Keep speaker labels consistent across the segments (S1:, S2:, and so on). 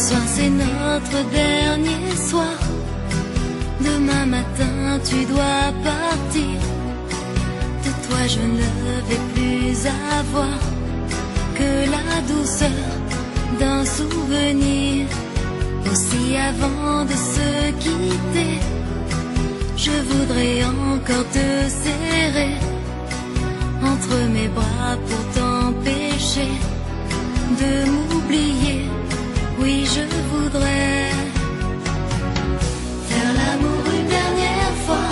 S1: soir c'est notre dernier soir. Demain matin tu dois partir. De toi je ne vais plus avoir que la douceur d'un souvenir. Aussi avant de se quitter, je voudrais encore te serrer entre mes bras pour t'empêcher de m'oublier. Oui, je voudrais faire l'amour une dernière fois,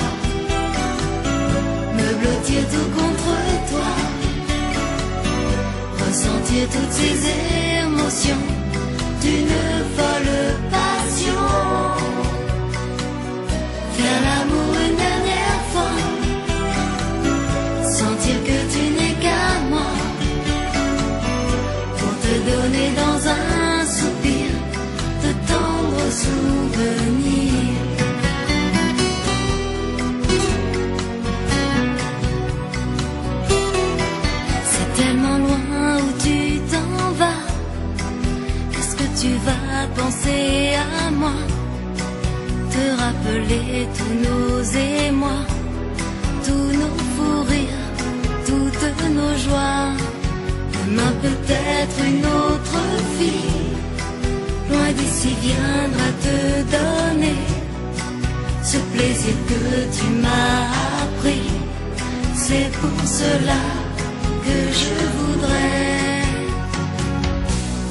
S1: me blottir tout contre toi, ressentir toutes ces émotions d'une folle passion. Faire l'amour une dernière fois, sentir que tu n'es qu'à moi, pour te donner dans un soupir de tendres souvenirs. C'est tellement loin où tu t'en vas. Qu'est-ce que tu vas penser à moi? Te rappeler tous nos émois, tous nos fous rires, toutes nos joies. Demain peut-être une autre fille, loin d'ici, viendra te donner ce plaisir que tu m'as appris. C'est pour cela que je voudrais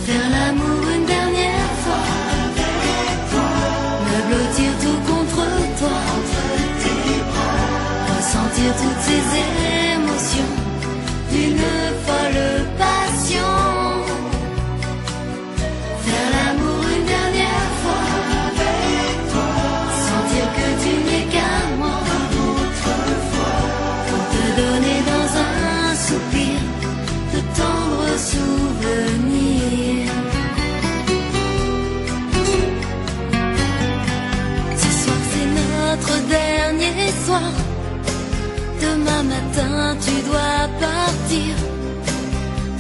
S1: faire l'amour une dernière fois, me blottir tout contre toi, ressentir toutes ces émotions d'une folle passion. Faire l'amour une dernière fois, sentir que tu n'es qu'à moi, pour te donner dans un soupir de tendres souvenirs. Ce soir c'est notre dernier soir. Demain matin tu dois partir.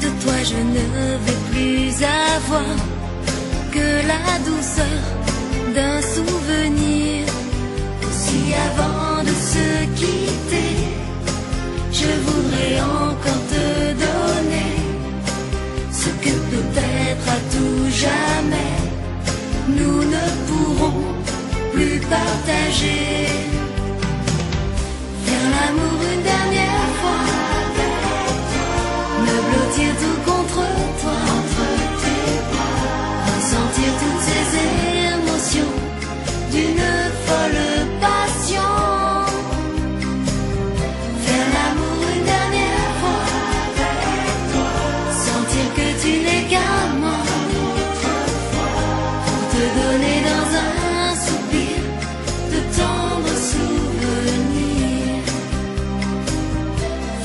S1: De toi je ne vais plus avoir que la douceur d'un souvenir. Aussi avant de se quitter, je voudrais encore te donner ce que peut-être à tout jamais nous ne pourrons plus partager. Faire l'amour une dernière fois, me blottir tout contre toi, ressentir toutes ces émotions d'une folle passion. Faire l'amour une dernière fois, sentir que tu n'es qu'à moi, pour te donner dans un soupir de tendres souvenirs.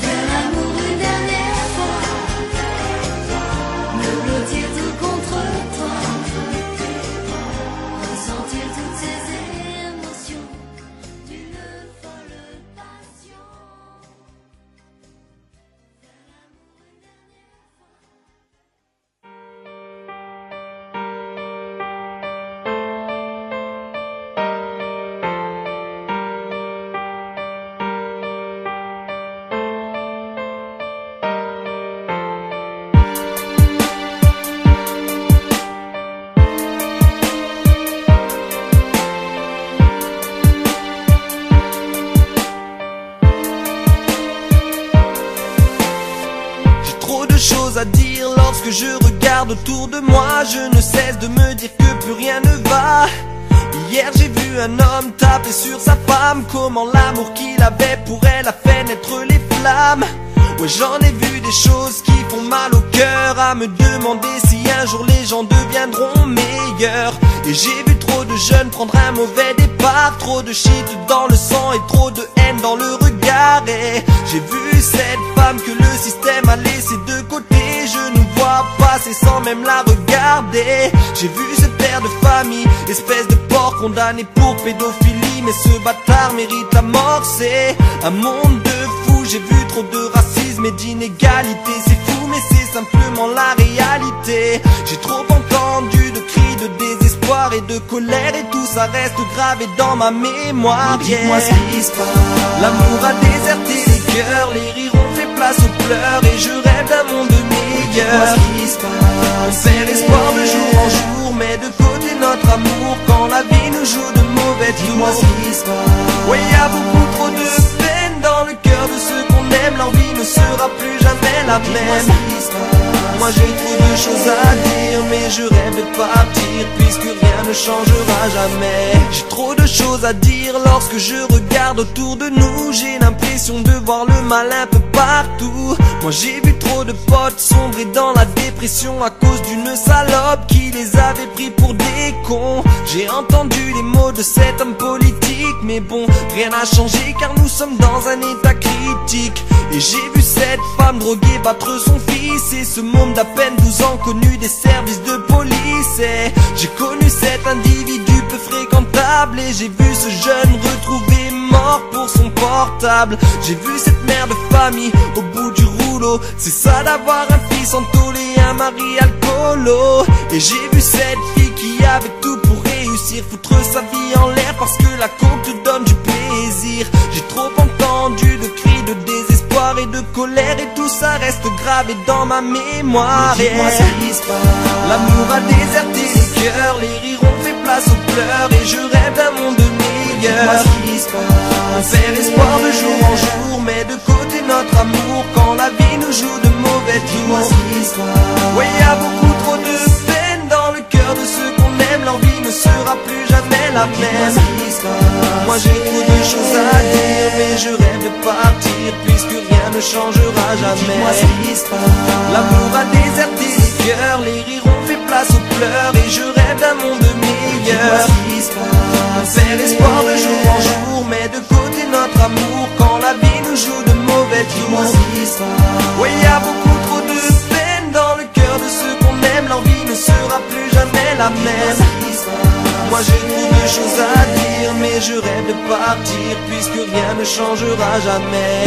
S1: Faire l'amour une dernière fois, me blottir tout contre toi, ressentir toutes ces émotions d'une folle passion. Faire l'amour une dernière fois.
S2: J'ai trop de choses à dire lorsque je regarde autour de moi. Je ne cesse de me dire que plus rien ne va. Hier j'ai vu un homme taper sur sa femme. Comment l'amour qu'il avait pour elle a fait naître les flammes. Ouais, j'en ai vu des choses qui font mal au cœur, à me demander si un jour les gens deviendront meilleurs. Et j'ai vu trop de jeunes prendre un mauvais départ, trop de shit dans le sang et trop de haine dans le regard. Et j'ai vu cette femme que le système a laissée de côté. Je nous vois passer sans même la regarder. J'ai vu ce père de famille, espèce de porc condamné pour pédophilie. Mais ce bâtard mérite la mort, c'est un monde de fous. J'ai vu trop de racisme et d'inégalité. C'est fou mais c'est simplement la réalité. J'ai trop entendu de cris de désespoir désespoir et de colère, et tout ça reste gravé dans ma mémoire.
S3: Dis-moi ce qui se passe.
S2: L'amour a déserté les cœurs, les rires ont fait place aux pleurs, et je rêve d'un monde meilleur.
S3: Dis-moi ce qui se passe.
S2: On perd espoir de jour en jour, mais de côté notre amour quand la vie nous joue de mauvais tours.
S3: Dis-moi ce qui se passe.
S2: Ouais, y a beaucoup trop de peine dans le cœur de ceux qu'on aime, leur vie ne sera plus jamais la même. Moi j'ai trop de choses à dire, mais je rêve de partir puisque rien ne changera jamais. J'ai trop de choses à dire lorsque je regarde autour de nous, j'ai l'impression de voir le mal un peu partout. Moi j'ai vu trop de potes sombrer dans la dépression à cause d'une salope qui les avait pris pour des cons. J'ai entendu les mots de cet homme politique, mais bon, rien n'a changé car nous sommes dans un état critique. Et j'ai vu cette femme droguée battre son fils, et ce môme d'à peine 12 ans connu des services de police. Et j'ai connu cet individu peu fréquentable, et j'ai vu ce jeune retrouvé mort pour son portable. J'ai vu cette mère de famille au bout du rouleau, c'est ça d'avoir un fils entolé et un mari alcoolo. Et j'ai vu cette fille qui avait tout pour réussir, foutre sa vie en l'air parce que la coke te donne du plaisir. J'ai trop entendu de cris de désespoir et de colère, et tout ça reste gravé dans ma mémoire.
S3: Dis-moi ce qui se passe.
S2: L'amour a déserté les cœurs, les rires ont fait place aux pleurs, et je rêve d'un monde meilleur.
S3: Dis-moi ce qui se passe.
S2: On perd espoir de jour en jour, mais de côté notre amour quand la vie nous joue de mauvais
S3: Dis-moi
S2: tours.
S3: ce qui se passe.
S2: Ouais, y a beaucoup trop de peine dans le cœur de ceux qu'on aime, leur vie ne sera plus jamais la même. Moi j'ai trop de choses à dire, mais je rêve de partir puisque rien ne changera jamais.
S3: Dis-moi ce qui se passe.
S2: L'amour a déserté les cœurs, les rires ont fait place aux pleurs, et je rêve d'un monde meilleur. On perd espoir de jour en jour, mais de côté notre amour quand la vie nous joue de mauvais tours. Ouais, y a beaucoup trop de peine dans le cœur de ceux qu'on aime, leur vie ne sera plus jamais la même. Moi j'ai trop de choses à dire, mais je rêve de partir puisque rien ne changera jamais.